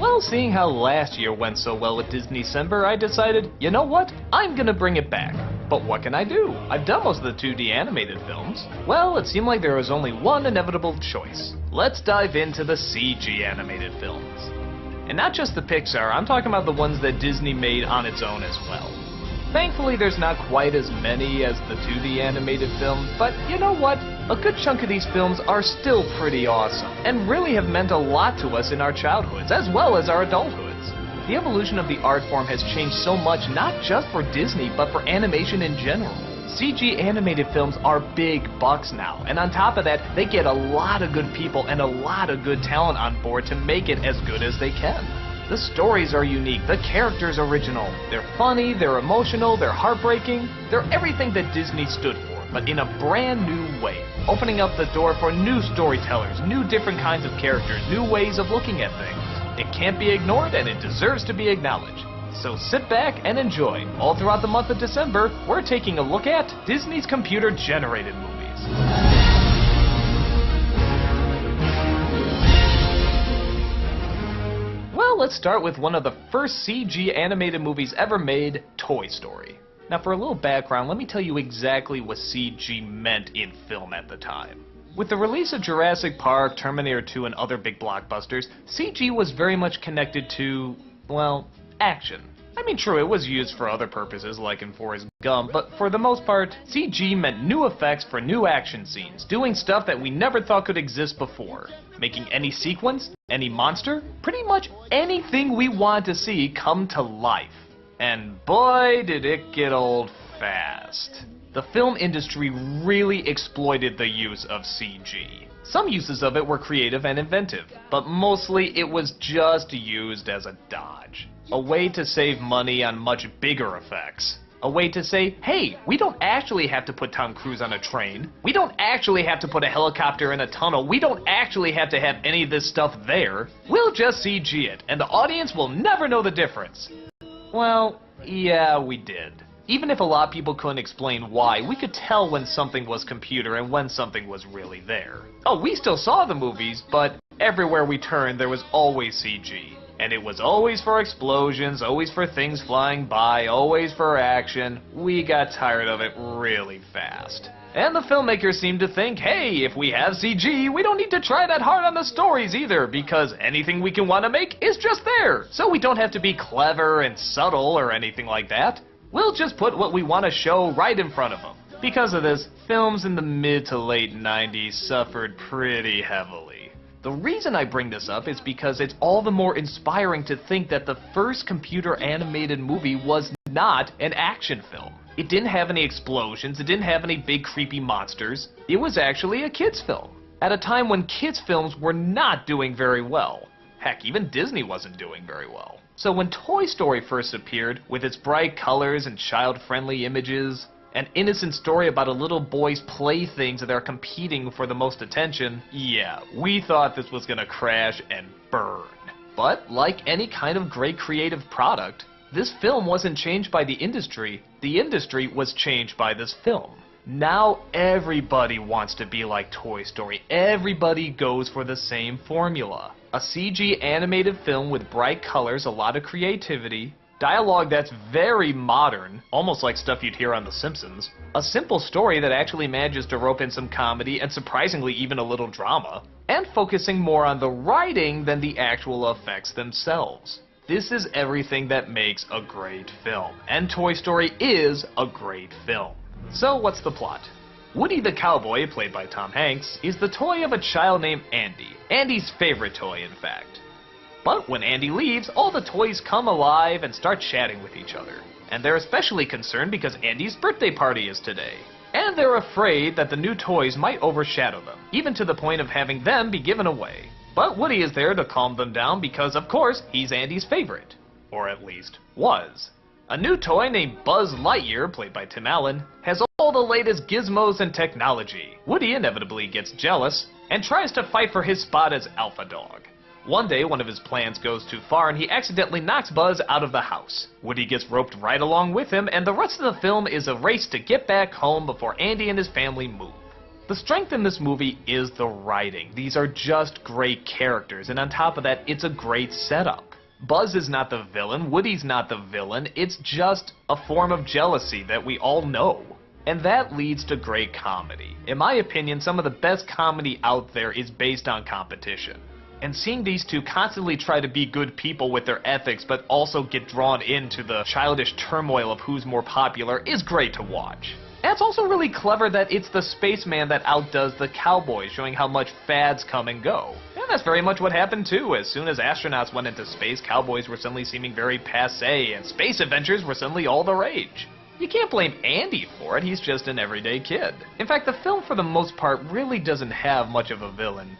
Well, seeing how last year went so well with Disneycember, I decided, you know what? I'm gonna bring it back. But what can I do? I've done most of the 2D animated films. Well, it seemed like there was only one inevitable choice. Let's dive into the CG animated films. And not just the Pixar, I'm talking about the ones that Disney made on its own as well. Thankfully, there's not quite as many as the 2D animated films, but you know what? A good chunk of these films are still pretty awesome, and really have meant a lot to us in our childhoods, as well as our adulthoods. The evolution of the art form has changed so much, not just for Disney, but for animation in general. CG animated films are big bucks now, and on top of that, they get a lot of good people and a lot of good talent on board to make it as good as they can. The stories are unique, the characters original, they're funny, they're emotional, they're heartbreaking, they're everything that Disney stood for, but in a brand new way, opening up the door for new storytellers, new different kinds of characters, new ways of looking at things. It can't be ignored and it deserves to be acknowledged. So sit back and enjoy. All throughout the month of December, we're taking a look at Disney's computer-generated movies. Well, let's start with one of the first CG animated movies ever made, Toy Story. Now for a little background, let me tell you exactly what CG meant in film at the time. With the release of Jurassic Park, Terminator 2, and other big blockbusters, CG was very much connected to, well, action. I mean, true, it was used for other purposes, like in Forrest Gump, but for the most part, CG meant new effects for new action scenes, doing stuff that we never thought could exist before, making any sequence, any monster, pretty much anything we want to see come to life. And boy, did it get old fast. The film industry really exploited the use of CG. Some uses of it were creative and inventive, but mostly it was just used as a dodge. A way to save money on much bigger effects. A way to say, hey, we don't actually have to put Tom Cruise on a train. We don't actually have to put a helicopter in a tunnel. We don't actually have to have any of this stuff there. We'll just CG it, and the audience will never know the difference. Well, yeah, we did. Even if a lot of people couldn't explain why, we could tell when something was computer and when something was really there. Oh, we still saw the movies, but everywhere we turned there was always CG. And it was always for explosions, always for things flying by, always for action. We got tired of it really fast. And the filmmakers seemed to think, hey, if we have CG, we don't need to try that hard on the stories either, because anything we can want to make is just there. So we don't have to be clever and subtle or anything like that. We'll just put what we want to show right in front of them. Because of this, films in the mid to late 90s suffered pretty heavily. The reason I bring this up is because it's all the more inspiring to think that the first computer animated movie was not an action film. It didn't have any explosions, it didn't have any big creepy monsters. It was actually a kids film. At a time when kids films were not doing very well. Heck, even Disney wasn't doing very well. So when Toy Story first appeared, with its bright colors and child-friendly images, an innocent story about a little boy's playthings that are competing for the most attention, yeah, we thought this was gonna crash and burn. But like any kind of great creative product, this film wasn't changed by the industry was changed by this film. Now everybody wants to be like Toy Story. Everybody goes for the same formula. A CG animated film with bright colors, a lot of creativity, dialogue that's very modern, almost like stuff you'd hear on The Simpsons, a simple story that actually manages to rope in some comedy and surprisingly even a little drama, and focusing more on the writing than the actual effects themselves. This is everything that makes a great film, and Toy Story is a great film. So what's the plot? Woody the cowboy, played by Tom Hanks, is the toy of a child named Andy. Andy's favorite toy, in fact. But when Andy leaves, all the toys come alive and start chatting with each other. And they're especially concerned because Andy's birthday party is today. And they're afraid that the new toys might overshadow them, even to the point of having them be given away. But Woody is there to calm them down because, of course, he's Andy's favorite. Or at least, was. A new toy named Buzz Lightyear, played by Tim Allen, has all the latest gizmos and technology. Woody inevitably gets jealous and tries to fight for his spot as alpha dog. One day, one of his plans goes too far and he accidentally knocks Buzz out of the house. Woody gets roped right along with him, and the rest of the film is a race to get back home before Andy and his family move. The strength in this movie is the writing. These are just great characters, and on top of that, it's a great setup. Buzz is not the villain, Woody's not the villain, it's just a form of jealousy that we all know. And that leads to great comedy. In my opinion, some of the best comedy out there is based on competition. And seeing these two constantly try to be good people with their ethics, but also get drawn into the childish turmoil of who's more popular, is great to watch. And it's also really clever that it's the spaceman that outdoes the cowboys, showing how much fads come and go. And that's very much what happened too. As soon as astronauts went into space, cowboys were suddenly seeming very passé, and space adventures were suddenly all the rage. You can't blame Andy for it, he's just an everyday kid. In fact, the film for the most part really doesn't have much of a villain.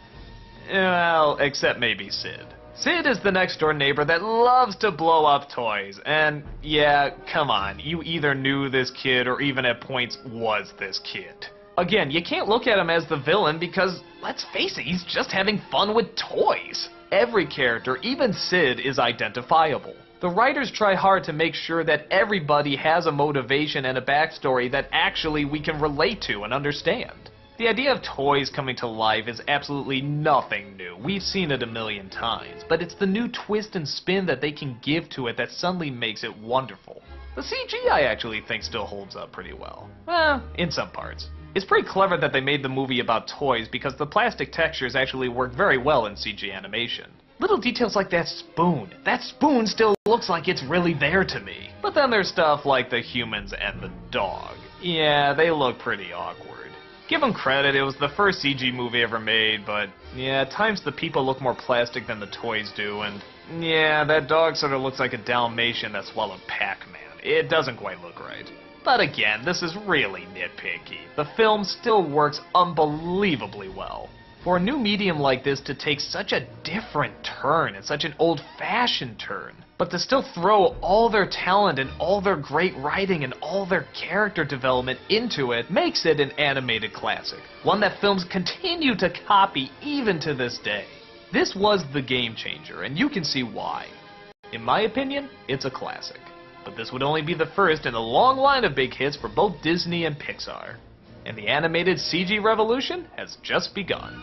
Well, except maybe Sid. Sid is the next door neighbor that loves to blow up toys, and yeah, come on, you either knew this kid or even at points was this kid. Again, you can't look at him as the villain because, let's face it, he's just having fun with toys. Every character, even Sid, is identifiable. The writers try hard to make sure that everybody has a motivation and a backstory that actually we can relate to and understand. The idea of toys coming to life is absolutely nothing new. We've seen it a million times, but it's the new twist and spin that they can give to it that suddenly makes it wonderful. The CG I actually think still holds up pretty well. In some parts. It's pretty clever that they made the movie about toys because the plastic textures actually work very well in CG animation. Little details like that spoon. That spoon still looks like it's really there to me. But then there's stuff like the humans and the dog. Yeah, they look pretty awkward. Give them credit, it was the first CG movie ever made, but yeah, at times the people look more plastic than the toys do, and yeah, that dog sort of looks like a Dalmatian that swallowed Pac-Man. It doesn't quite look right. But again, this is really nitpicky. The film still works unbelievably well. For a new medium like this to take such a different turn, and such an old-fashioned turn, but to still throw all their talent and all their great writing and all their character development into it, makes it an animated classic. One that films continue to copy even to this day. This was the game changer, and you can see why. In my opinion, it's a classic. But this would only be the first in a long line of big hits for both Disney and Pixar. And the animated CG revolution has just begun.